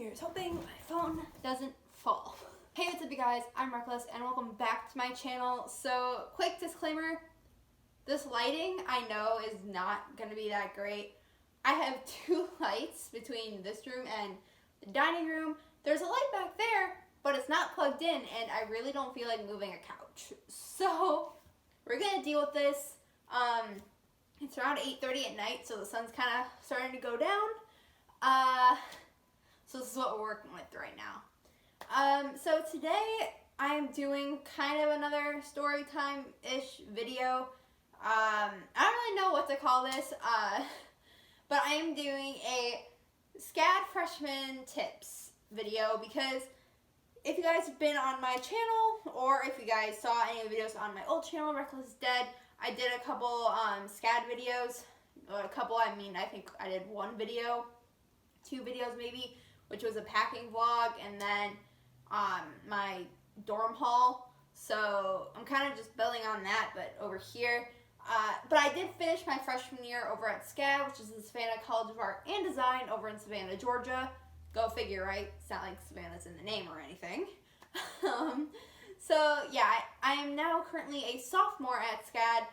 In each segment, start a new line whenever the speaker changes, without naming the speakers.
Here's hoping my phone doesn't fall. Hey, what's up you guys? I'm Reckless and welcome back to my channel. So, quick disclaimer, this lighting I know is not going to be that great. I have two lights between this room and the dining room. There's a light back there, but it's not plugged in and I really don't feel like moving a couch. So, we're going to deal with this. It's around 8:30 at night, so the sun's kind of starting to go down. So this is what we're working with right now. So today I'm doing kind of another story time-ish video. I don't really know what to call this, but I am doing a SCAD freshman tips video because if you guys have been on my channel or if you guys saw any of the videos on my old channel, recklessdeadyt, I did a couple SCAD videos. A couple, I mean, I think I did one video, 2 videos maybe, which was a packing vlog, and then my dorm haul. So I'm kind of just building on that, but over here. But I did finish my freshman year over at SCAD, which is the Savannah College of Art and Design over in Savannah, Georgia. Go figure, right? It's not like Savannah's in the name or anything. So yeah, I am now currently a sophomore at SCAD,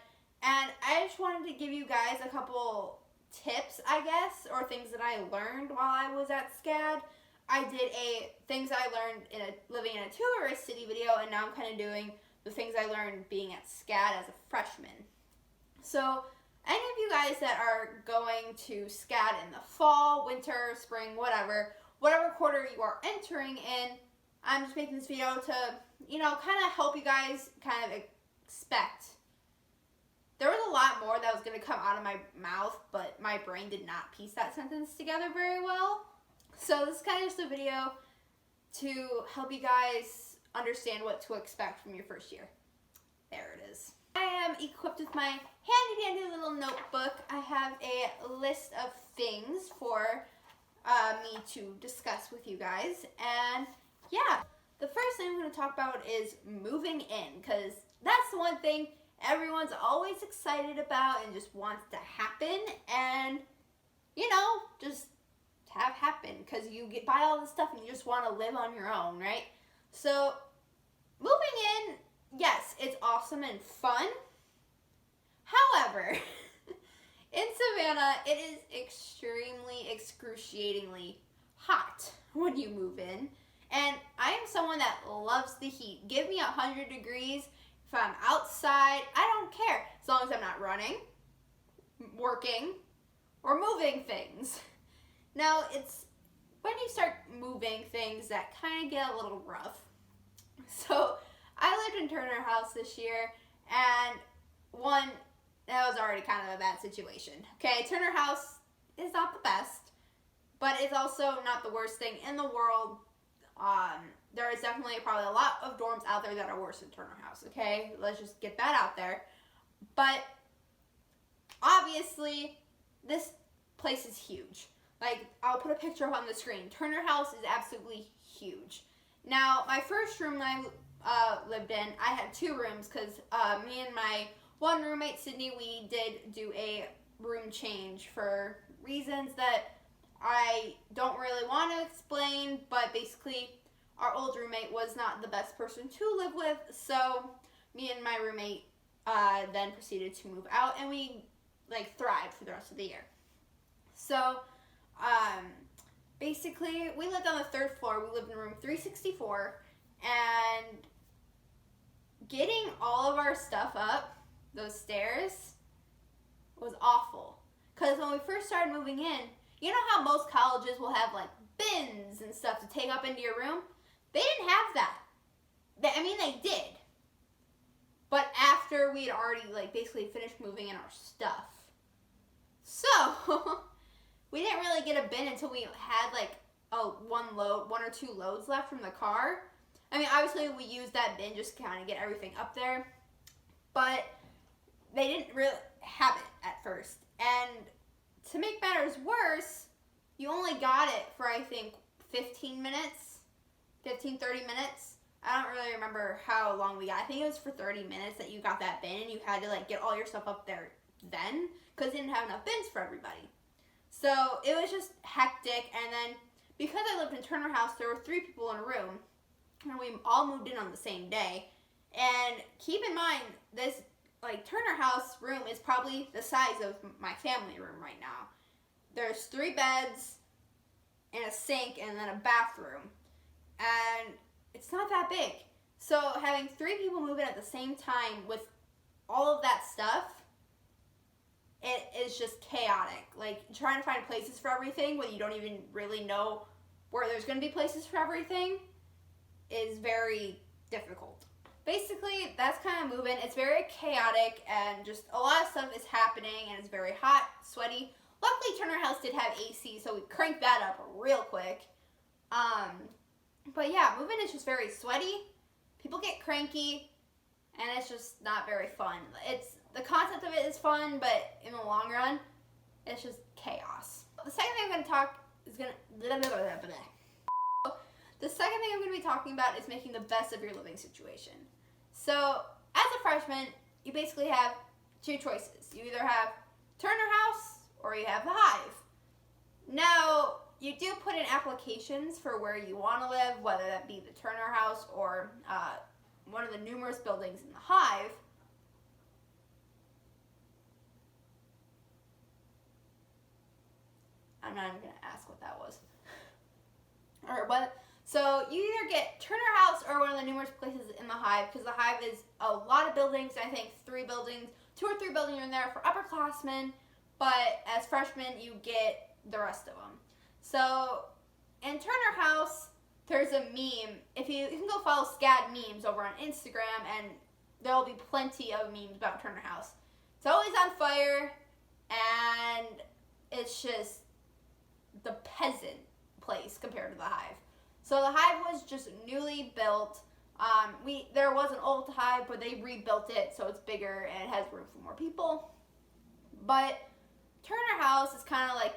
and I just wanted to give you guys a couple tips, I guess, or things that I learned while I was at SCAD. I did a things I learned in living in a tourist city video, and now I'm kind of doing the things I learned being at SCAD as a freshman. So any of you guys that are going to SCAD in the fall, winter, spring, whatever quarter you are entering in, I'm just making this video to, you know, kind of help you guys kind of expect. There was a lot more that was going to come out of my mouth, but my brain did not piece that sentence together very well. So this is kind of just a video to help you guys understand what to expect from your first year. There it is. I am equipped with my handy dandy little notebook. I have a list of things for me to discuss with you guys. And yeah, the first thing I'm going to talk about is moving in, because that's the one thing everyone's always excited about and just wants to happen, and you know, just have happen because you buy all this stuff and you just want to live on your own, right? So moving in, yes, it's awesome and fun. However, in Savannah, it is extremely excruciatingly hot when you move in, and I am someone that loves the heat. Give me 100 degrees. If I'm outside, I don't care, as long as I'm not running, working, or moving things. Now, it's when you start moving things that kind of get a little rough. So, I lived in Turner House this year, and that was already kind of a bad situation. Okay, Turner House is not the best, but it's also not the worst thing in the world. There is definitely probably a lot of dorms out there that are worse than Turner House, okay? Let's just get that out there. But obviously, this place is huge. Like, I'll put a picture up on the screen. Turner House is absolutely huge. Now, my first room I lived in, I had 2 rooms because me and my one roommate, Sydney, we did do a room change for reasons that I don't really want to explain, but basically our old roommate was not the best person to live with, so me and my roommate then proceeded to move out, and we thrived for the rest of the year. So basically we lived on the 3rd floor. We lived in room 364, and getting all of our stuff up those stairs was awful, because when we first started moving in, you know how most colleges will have bins and stuff to take up into your room? They didn't have that. They did. But after we had already basically finished moving in our stuff. So, we didn't really get a bin until we had one or 2 loads left from the car. Obviously we used that bin just to kind of get everything up there. But they didn't really have it at first. And to make matters worse, you only got it for, I think, 30 minutes. I don't really remember how long we got. I think it was for 30 minutes that you got that bin, and you had to get all your stuff up there then, because they didn't have enough bins for everybody. So it was just hectic, and then because I lived in Turner House, there were 3 people in a room, and we all moved in on the same day. And keep in mind, this Turner House room is probably the size of my family room right now. There's 3 beds and a sink and then a bathroom, and it's not that big. So having 3 people move in at the same time with all of that stuff, it is just chaotic. Like, trying to find places for everything when you don't even really know where there's going to be places for everything is very difficult. Basically, that's kind of moving. It's very chaotic, and just a lot of stuff is happening, and it's very hot, sweaty. Luckily, Turner House did have AC, so we cranked that up real quick. But yeah, moving is just very sweaty. People get cranky, and it's just not very fun. The concept of it is fun, but in the long run, it's just chaos. The second thing I'm going to be talking about is making the best of your living situation. So, as a freshman, you basically have 2 choices. You either have Turner House or you have the Hive. Now, you do put in applications for where you want to live, whether that be the Turner House or one of the numerous buildings in the Hive. I'm not even going to ask what that was. So you either get Turner House or one of the numerous places in the Hive, because the Hive is a lot of buildings. I think 2 or 3 buildings are in there for upperclassmen, but as freshmen you get the rest of them. So in Turner House, there's a meme. If you can go follow SCAD memes over on Instagram, and there'll be plenty of memes about Turner House. It's always on fire, and it's just the peasant place compared to the Hive. So the Hive was just newly built. There was an old Hive, but they rebuilt it so it's bigger and it has room for more people. But Turner House is kind of like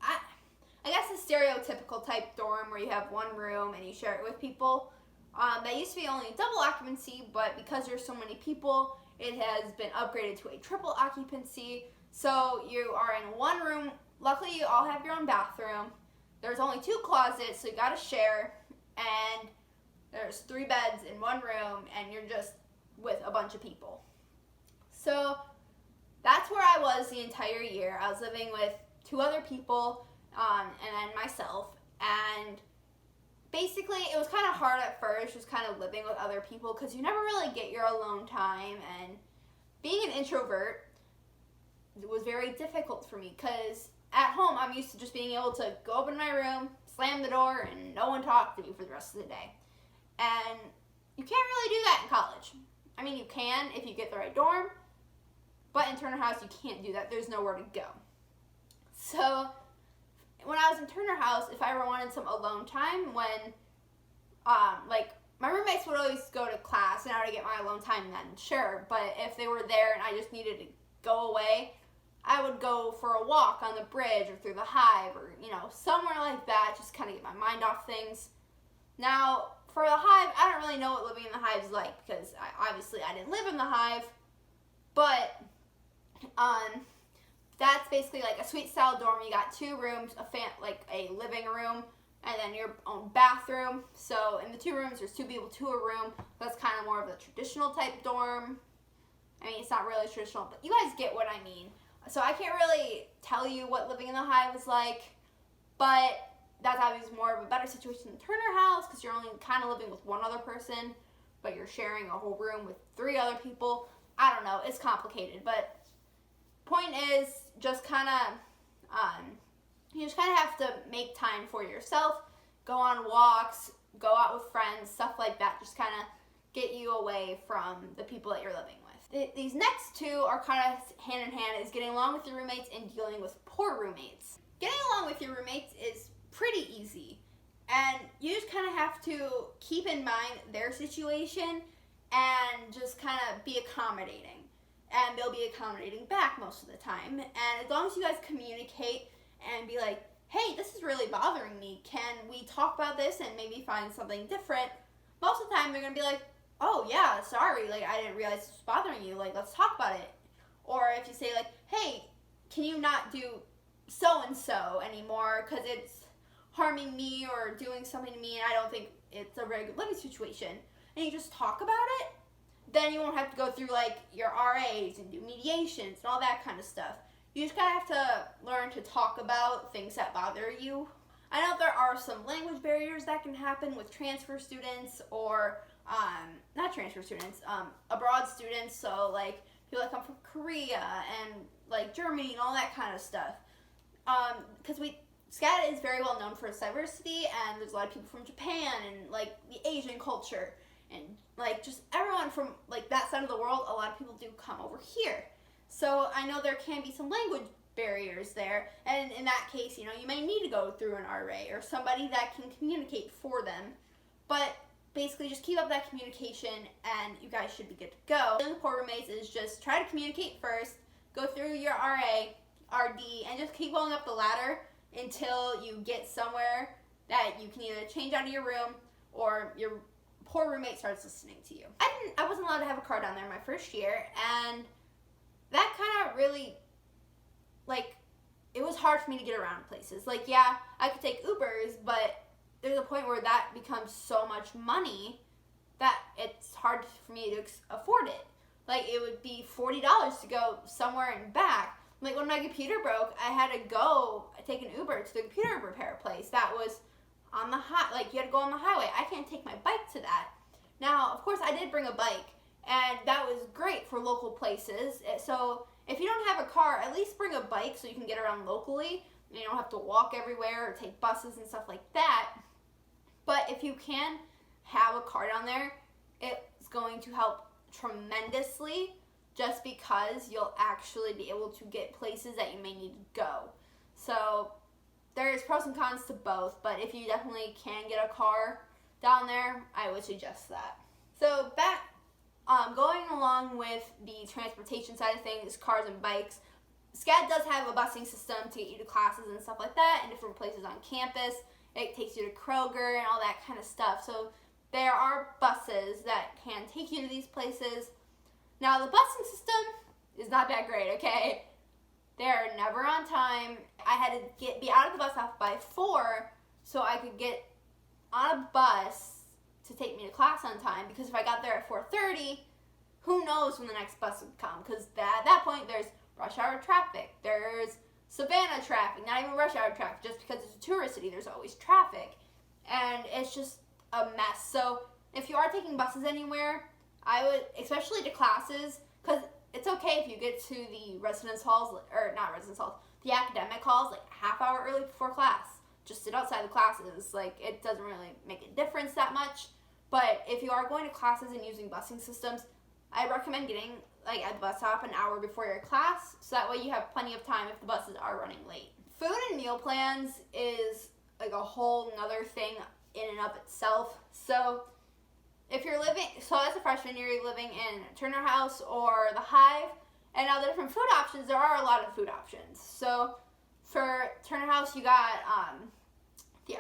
I guess the stereotypical type dorm where you have one room and you share it with people. That used to be only double occupancy, but because there's so many people, it has been upgraded to a triple occupancy. So you are in one room. Luckily, you all have your own bathroom. There's only 2 closets, so you gotta share. And there's 3 beds in one room, and you're just with a bunch of people. So that's where I was the entire year. I was living with 2 other people, and then myself. And basically, it was kind of hard at first, just kind of living with other people, because you never really get your alone time. And being an introvert was very difficult for me, because at home, I'm used to just being able to go up in my room, slam the door, and no one talk to me for the rest of the day. And you can't really do that in college. I mean, you can if you get the right dorm, but in Turner House, you can't do that. There's nowhere to go. So when I was in Turner House, if I ever wanted some alone time, when, my roommates would always go to class, and I would get my alone time then, sure. But if they were there and I just needed to go away, I would go for a walk on the bridge or through the Hive or, somewhere like that, just kind of get my mind off things. Now, for the Hive, I don't really know what living in the Hive is like, because I didn't live in the Hive, but that's basically like a suite style dorm. You got 2 rooms, a living room, and then your own bathroom. So in the 2 rooms, there's 2 people to a room. That's kind of more of a traditional type dorm. I mean, it's not really traditional, but you guys get what I mean. So I can't really tell you what living in the Hive is like, but that's obviously more of a better situation than Turner House, because you're only kind of living with one other person, but you're sharing a whole room with 3 other people. I don't know, it's complicated, but point is just kind of, you just kind of have to make time for yourself, go on walks, go out with friends, stuff like that, just kind of get you away from the people that you're living with. These next 2 are kind of hand in hand, is getting along with your roommates and dealing with poor roommates. Getting along with your roommates is pretty easy, and you just kind of have to keep in mind their situation and just kind of be accommodating, and they'll be accommodating back most of the time. And as long as you guys communicate and be like, hey, this is really bothering me, can we talk about this and maybe find something different, most of the time they're going to be like, oh yeah, sorry, I didn't realize this was bothering you, let's talk about it. Or if you say hey, can you not do so-and-so anymore, because it's harming me or doing something to me and I don't think it's a very good living situation, and you just talk about it, then you won't have to go through like your RAs and do mediations and all that kind of stuff. You just gotta have to learn to talk about things that bother you. I know there are some language barriers that can happen with transfer students or not transfer students, abroad students. So like people that come from Korea and like Germany and all that kind of stuff. Because SCAD is very well known for its diversity, and there's a lot of people from Japan and like the Asian culture and like just everyone from like that side of the world. A lot of people do come over here. So I know there can be some language barriers there, and in that case, you may need to go through an RA or somebody that can communicate for them. But basically just keep up that communication and you guys should be good to go. The poor roommates is just try to communicate first, go through your RA, RD, and just keep going up the ladder until you get somewhere that you can either change out of your room or your poor roommate starts listening to you. I wasn't allowed to have a car down there my first year, and that kind of really, like, it was hard for me to get around places. Like, yeah, I could take Ubers, but there's a point where that becomes so much money that it's hard for me to afford it. Like, it would be $40 to go somewhere and back. Like, when my computer broke, I had to go take an Uber to the computer repair place. That was on the you had to go on the highway. I can't take my bike to that. Now, of course, I did bring a bike, and that was great for local places. So if you don't have a car, at least bring a bike so you can get around locally. You don't have to walk everywhere or take buses and stuff like that. But if you can have a car down there, it's going to help tremendously, just because you'll actually be able to get places that you may need to go. So there's pros and cons to both, but if you definitely can get a car down there, I would suggest that. So going along with the transportation side of things, cars and bikes, SCAD does have a busing system to get you to classes and stuff like that in different places on campus. It takes you to Kroger and all that kind of stuff. So there are buses that can take you to these places. Now, the busing system is not that great, okay? They're never on time. I had to be out of the bus stop by 4 so I could get on a bus to take me to class on time, because if I got there at 4:30, who knows when the next bus would come, because at that point there's rush hour traffic, there's Savannah traffic, not even rush hour traffic, just because it's a tourist city, there's always traffic, and it's just a mess. So if you are taking buses anywhere, I would, especially to classes, because it's okay if you get to the residence halls, or not residence halls, the academic halls, like a half hour early before class. Just sit outside the classes. Like, it doesn't really make a difference that much. But if you are going to classes and using busing systems, I recommend getting at the bus stop an hour before your class, so that way you have plenty of time if the buses are running late. Food and meal plans is like a whole nother thing in and of itself. So if you're as a freshman, you're living in Turner House or the Hive, and now the different food options, there are a lot of food options. So for Turner House, you got the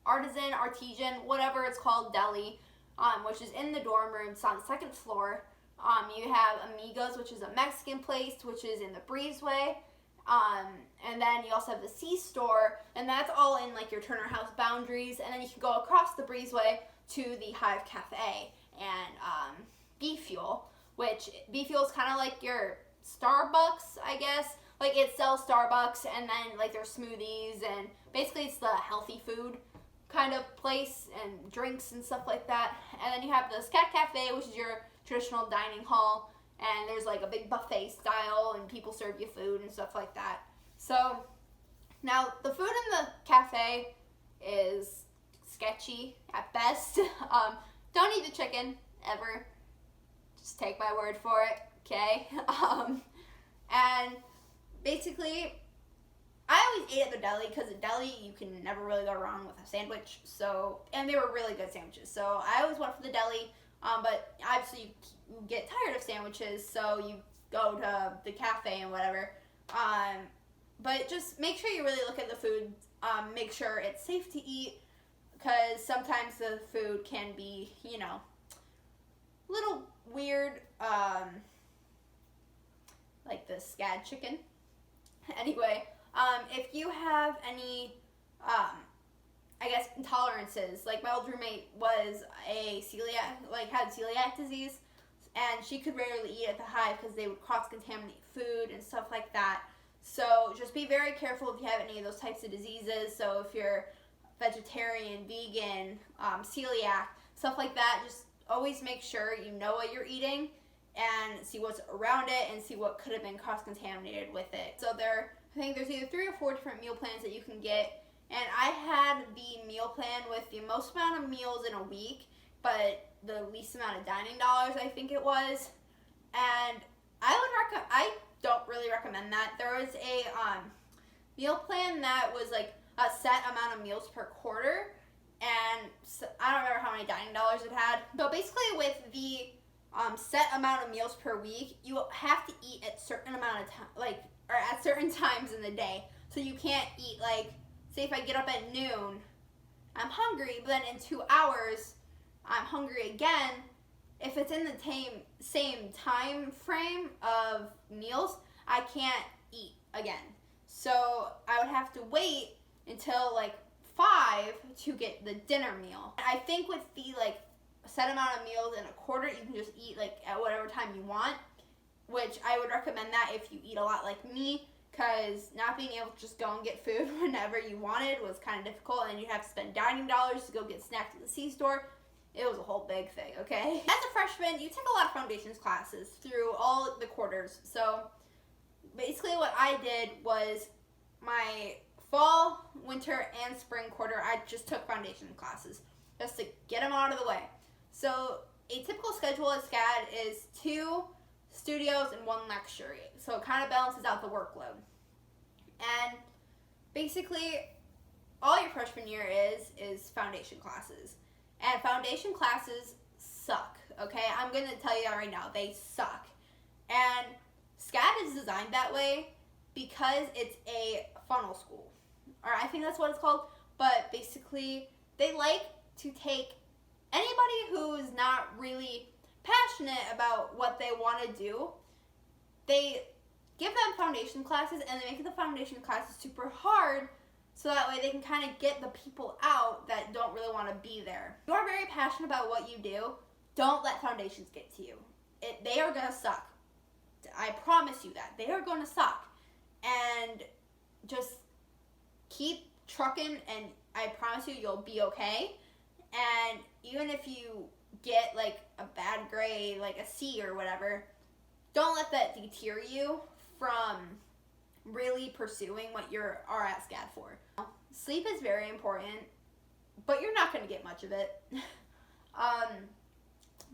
artisan, whatever it's called, deli, which is in the dorm room. It's on the second floor. You have Amigos, which is a Mexican place, which is in the breezeway. And then you also have the C-Store, and that's all in your Turner House boundaries. And then you can go across the breezeway to the Hive Cafe and B Fuel, which B Fuel is kind of like your Starbucks, I guess. It sells Starbucks and then their smoothies, and basically it's the healthy food kind of place and drinks and stuff like that. And then you have the SCAD Cafe, which is your traditional dining hall, and there's a big buffet style and people serve you food and stuff like that. So now the food in the cafe is sketchy at best. Don't eat the chicken ever. Just take my word for it, okay? And basically, I always ate at the deli, because at deli you can never really go wrong with a sandwich. So, and they were really good sandwiches. So I always went for the deli. But obviously you get tired of sandwiches, so you go to the cafe and whatever. But just make sure you really look at the food. Make sure it's safe to eat, because sometimes the food can be, a little weird, like the SCAD chicken. Anyway, if you have any intolerances. Like my old roommate was a celiac, like had celiac disease, and she could rarely eat at the hive because they would cross-contaminate food and stuff like that. So just be very careful if you have any of those types of diseases. So if you're vegetarian, vegan, celiac, stuff like that, just always make sure you know what you're eating and see what's around it and see what could have been cross-contaminated with it. So I think there's either 3 or 4 different meal plans that you can get. And I had the meal plan with the most amount of meals in a week, but the least amount of dining dollars, I think it was. And I don't really recommend that. There was a meal plan that was like a set amount of meals per quarter, and I don't remember how many dining dollars it had. So basically with the set amount of meals per week, you have to eat at certain amount of time, or at certain times in the day. So you can't eat, like, say if I get up at noon, I'm hungry, but then in 2 hours, I'm hungry again. If it's in the same time frame of meals, I can't eat again. So I would have to wait until like 5 to get the dinner meal. I think with the like set amount of meals in a quarter, you can just eat like at whatever time you want, which I would recommend that if you eat a lot like me, because not being able to just go and get food whenever you wanted was kind of difficult, and you'd have to spend dining dollars to go get snacks at the C-store. It was a whole big thing, okay? As a freshman, you take a lot of foundations classes through all the quarters. So basically what I did was my fall, winter, and spring quarter, I just took foundation classes just to get them out of the way. So a typical schedule at SCAD is 2 studios and 1 lecture. So it kind of balances out the workload. And basically all your freshman year is foundation classes. And foundation classes suck, okay? I'm going to tell you that right now. They suck. And SCAD is designed that way because it's a funnel school. Or I think that's what it's called. But basically, they like to take anybody who's not really passionate about what they want to do. They give them foundation classes, and they make the foundation classes super hard, so that way they can kind of get the people out that don't really want to be there. If you are very passionate about what you do, don't let foundations get to you. They are going to suck. I promise you that. They are going to suck. And just keep trucking, and I promise you you'll be okay. And even if you get like a bad grade, like a C or whatever, don't let that deter you from really pursuing what you are at SCAD for. Sleep is very important, but you're not going to get much of it.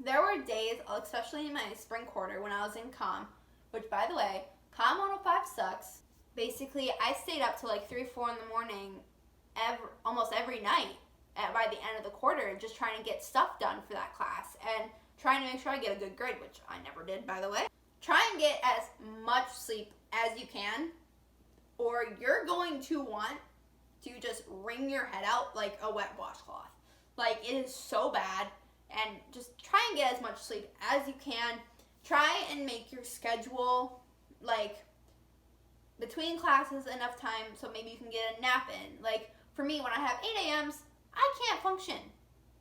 There were days, especially in my spring quarter when I was in comm, which by the way, comm 105 sucks. Basically, I stayed up till like 3 or 4 in the morning almost every night by the end of the quarter, just trying to get stuff done for that class and trying to make sure I get a good grade, which I never did, by the way. Try and get as much sleep as you can, or you're going to want to just wring your head out like a wet washcloth. Like, it is so bad, and just try and get as much sleep as you can. Try and make your schedule, like, between classes enough time so maybe you can get a nap in. Like, for me, when I have 8 a.m.s, I can't function.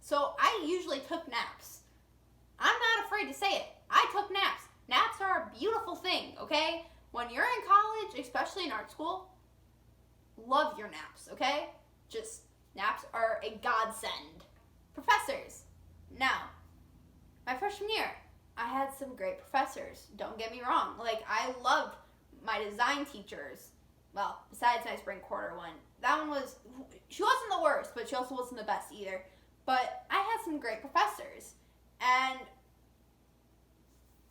So I usually took naps. I'm not afraid to say it. I took naps. Naps are a beautiful thing, okay? When you're in college, especially in art school, love your naps, okay? Just, naps are a godsend. Professors. Now, my freshman year, I had some great professors. Don't get me wrong. Like, I loved my design teachers. Well, besides my spring quarter one. That one was, she wasn't the worst, but she also wasn't the best either. But I had some great professors. And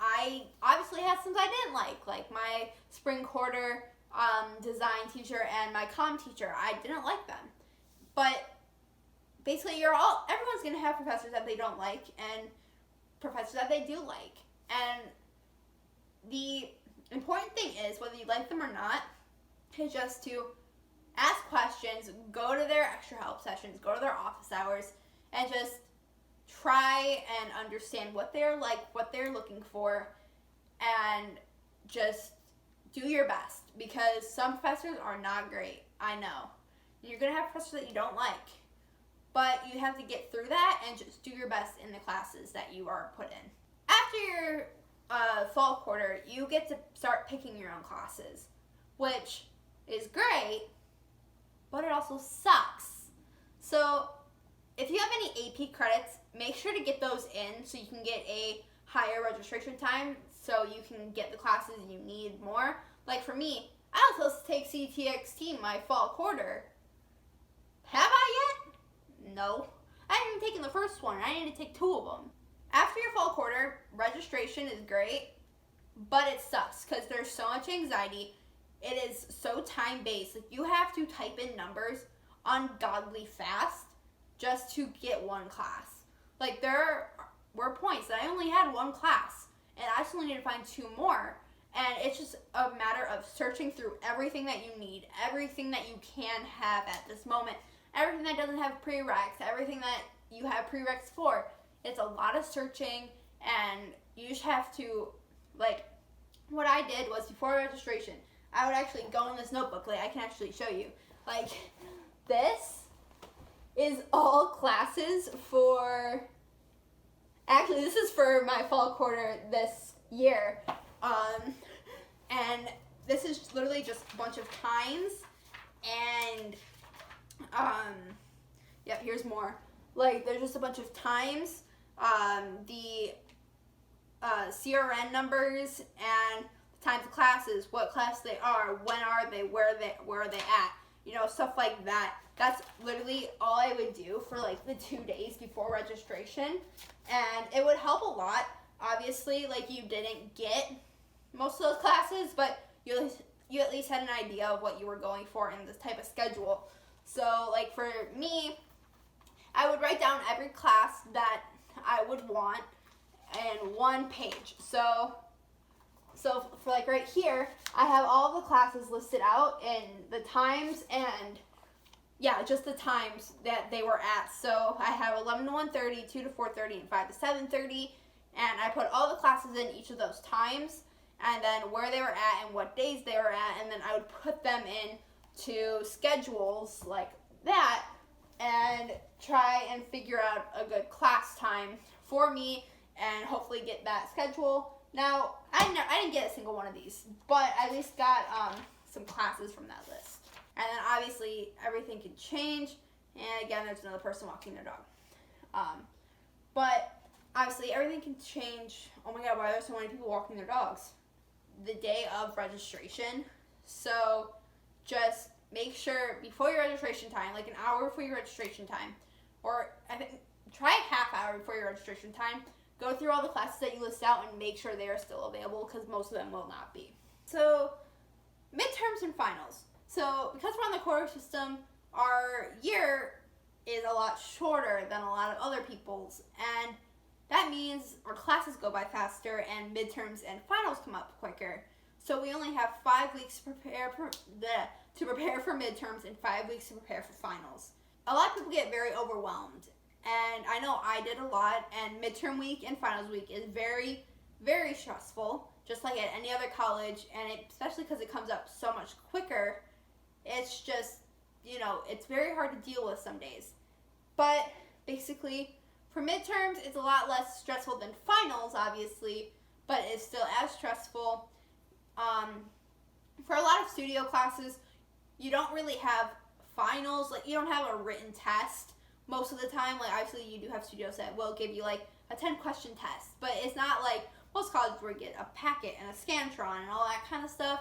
I obviously had some I didn't like my spring quarter design teacher and my comm teacher. I didn't like them. But basically, everyone's going to have professors that they don't like and professors that they do like. And the important thing is, whether you like them or not, is just to ask questions, go to their extra help sessions, go to their office hours, and just try and understand what they're like, what they're looking for, and just do your best, because some professors are not great. I know. You're going to have professors that you don't like, but you have to get through that and just do your best in the classes that you are put in. After your fall quarter, you get to start picking your own classes, which is great, but it also sucks. So if you have any AP credits, make sure to get those in so you can get a higher registration time so you can get the classes you need more. Like for me, I was supposed to take CTXT my fall quarter. Have I yet? No. I haven't even taken the first one. I need to take 2 of them. After your fall quarter, registration is great, but it sucks because there's so much anxiety. It is so time-based. Like, you have to type in numbers ungodly fast just to get one class. Like, there were points that I only had 1 class, and I still needed to find 2 more. And it's just a matter of searching through everything that you need, everything that you can have at this moment, everything that doesn't have prereqs, everything that you have prereqs for. It's a lot of searching, and you just have to, like, what I did was before registration, I would actually go in this notebook. Like, I can actually show you. Like, this is all classes for, actually, this is for my fall quarter this year. And this is literally just a bunch of times, and, yep, here's more. Like, there's just a bunch of times, the CRN numbers, and the times of classes, what class they are, when are they, where are they at, you know, stuff like that. That's literally all I would do for like the 2 days before registration, and it would help a lot. Obviously, like, you didn't get most of those classes, but you at least had an idea of what you were going for in this type of schedule. So, like, for me, I would write down every class that I would want in 1 page. So for like right here, I have all the classes listed out in the times and, yeah, just the times that they were at. So I have 11 to 1:30, 2 to 4:30, and 5 to 7:30. And I put all the classes in each of those times, and then where they were at and what days they were at, and then I would put them into schedules like that and try and figure out a good class time for me and hopefully get that schedule. Now, I didn't get a single one of these, but I at least got some classes from that list. And then obviously everything can change, and again, there's another person walking their dog. But obviously everything can change. Oh my god, why are there so many people walking their dogs? The day of registration. So just make sure before your registration time, like an hour before your registration time, or I think try a half hour before your registration time, go through all the classes that you list out and make sure they are still available, because most of them will not be. So midterms and finals. So because we're on the quarter system, our year is a lot shorter than a lot of other people's, and that means our classes go by faster and midterms and finals come up quicker. So we only have 5 weeks to prepare for midterms and 5 weeks to prepare for finals. A lot of people get very overwhelmed, and I know I did a lot, and midterm week and finals week is very, very stressful, just like at any other college, and especially because it comes up so much quicker. It's just, you know, it's very hard to deal with some days. But basically, for midterms, it's a lot less stressful than finals, obviously, but it's still as stressful. For a lot of studio classes, you don't really have finals. Like, you don't have a written test most of the time. Like, obviously, you do have studios that will give you, like, a 10-question test, but it's not like most colleges where you get a packet and a Scantron and all that kind of stuff.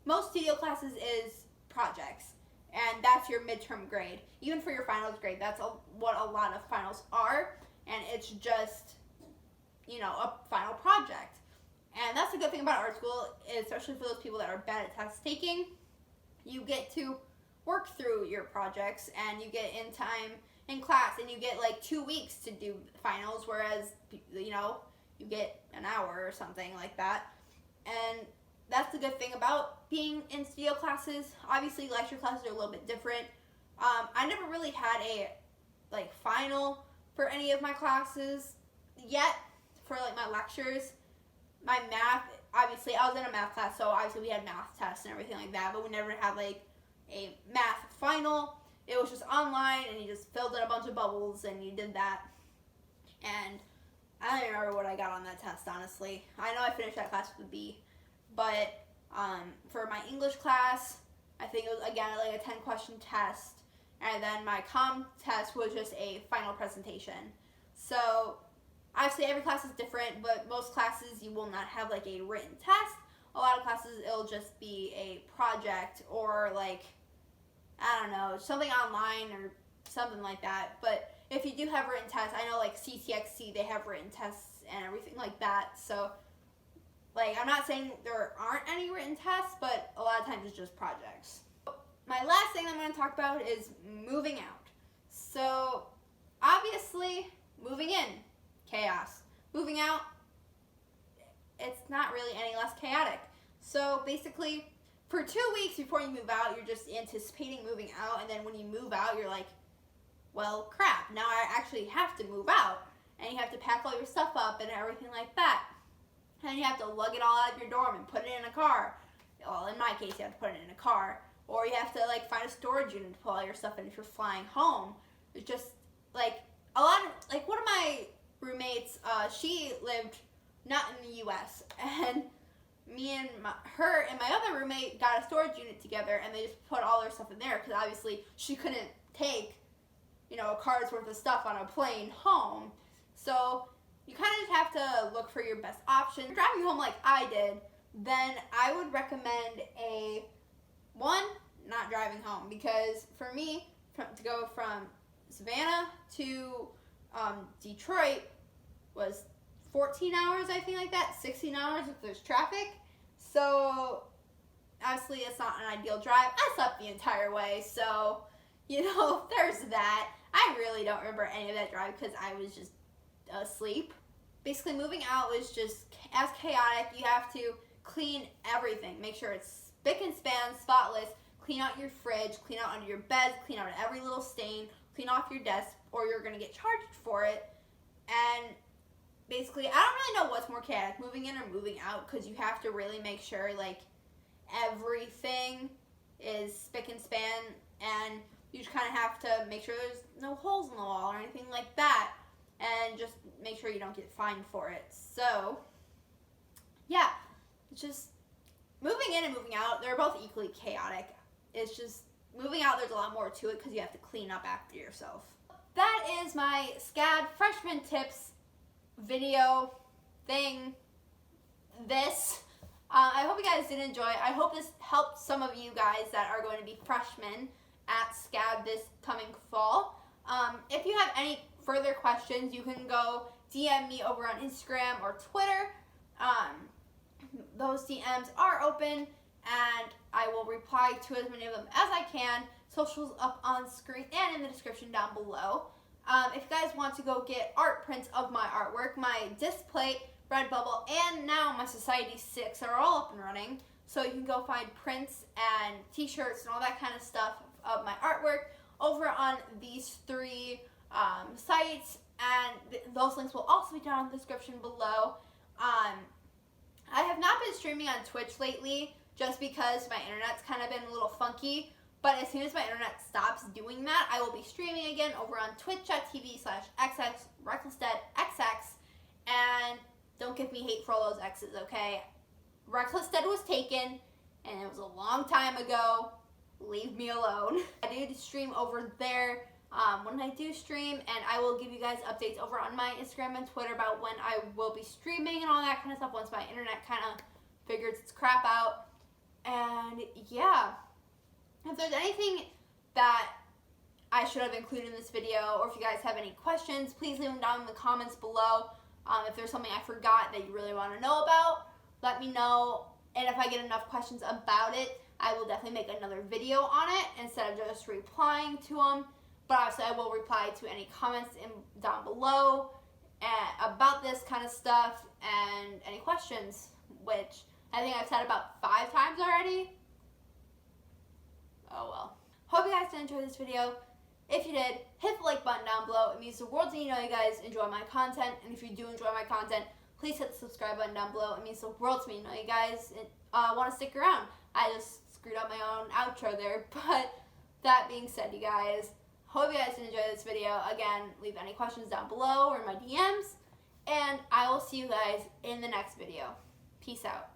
Most studio classes is projects, and that's your midterm grade. Even for your finals grade, that's what a lot of finals are, and it's just, you know, a final project. And that's the good thing about art school, especially for those people that are bad at test taking. You get to work through your projects, and you get in time in class, and you get like 2 weeks to do finals, whereas, you know, you get an hour or something like that. And that's the good thing about being in studio classes. Obviously, lecture classes are a little bit different. I never really had a like final for any of my classes yet for like my lectures. My math, obviously, I was in a math class, so obviously we had math tests and everything like that, but we never had like a math final. it was just online, and you just filled in a bunch of bubbles, and you did that. And I don't even remember what I got on that test, honestly. I know I finished that class with a B, but for my English class, I think it was, again, like a 10-question test, and then my comm test was just a final presentation. So obviously every class is different, but most classes you will not have like a written test. A lot of classes it'll just be a project or like, I don't know, something online or something like that. But if you do have written tests, I know like CTXC, they have written tests and everything like that. So like, I'm not saying there aren't any written tests, but a lot of times it's just projects. My last thing I'm going to talk about is moving out. So obviously, moving in, chaos. Moving out, it's not really any less chaotic. So basically, for 2 weeks before you move out, you're just anticipating moving out, and then when you move out, you're like, well, crap, now I actually have to move out, and you have to pack all your stuff up and everything like that, and you have to lug it all out of your dorm and put it in a car. Well, in my case, you have to put it in a car, or you have to like find a storage unit to put all your stuff in if you're flying home. It's just like a lot of, like, one of my roommates, she lived not in the U.S., and me and her and my other roommate got a storage unit together, and they just put all their stuff in there because obviously she couldn't take, you know, a car's worth of stuff on a plane home. So you kind of just have to look for your best option. If you're driving home like I did, then I would recommend not driving home, because for me, to go from Savannah to Detroit was 14 hours, I think, like that, 16 hours if there's traffic. So obviously it's not an ideal drive. I slept the entire way, so, you know, there's that. I really don't remember any of that drive because I was just asleep. Basically, moving out was just as chaotic. You have to clean everything. Make sure it's spick and span, spotless. Clean out your fridge, clean out under your bed, clean out every little stain, clean off your desk, or you're going to get charged for it. And basically, I don't really know what's more chaotic, moving in or moving out, because you have to really make sure, like, everything is spick and span, and you just kind of have to make sure there's no holes in the wall or anything like that, and just make sure you don't get fined for it. So, yeah, it's just moving in and moving out, they're both equally chaotic. It's just, moving out, there's a lot more to it because you have to clean up after yourself. That is my SCAD freshman tips video thing. I hope you guys did enjoy it. I hope this helped some of you guys that are going to be freshmen at SCAD this coming fall. If you have any further questions, you can go DM me over on Instagram or Twitter. Those DMs are open, and I will reply to as many of them as I can. Socials up on screen and in the description down below. If you guys want to go get art prints of my artwork, my disc plate, Redbubble, and now my Society 6 are all up and running. So you can go find prints and t-shirts and all that kind of stuff of my artwork over on these 3 sites, and those links will also be down in the description below. I have not been streaming on Twitch lately just because my internet's kind of been a little funky, but as soon as my internet stops doing that, I will be streaming again over on twitch.tv/XX recklessdeadyt, and don't give me hate for all those X's, okay? Recklessdead was taken, and it was a long time ago. Leave me alone. I do stream over there when I do stream, and I will give you guys updates over on my Instagram and Twitter about when I will be streaming and all that kind of stuff once my internet kind of figures its crap out. And yeah, if there's anything that I should have included in this video, or if you guys have any questions, please leave them down in the comments below. If there's something I forgot that you really want to know about, let me know. And if I get enough questions about it, I will definitely make another video on it instead of just replying to them. But obviously I will reply to any comments down below about this kind of stuff and any questions, which I think I've said about 5 times already. Oh well. Hope you guys did enjoy this video. If you did, hit the like button down below. It means the world to me to know you guys enjoy my content. And if you do enjoy my content, please hit the subscribe button down below. It means the world to me to know you guys want to stick around. I just screwed up my own outro there. But that being said, you guys, hope you guys enjoyed this video. Again, leave any questions down below or in my DMs. And I will see you guys in the next video. Peace out.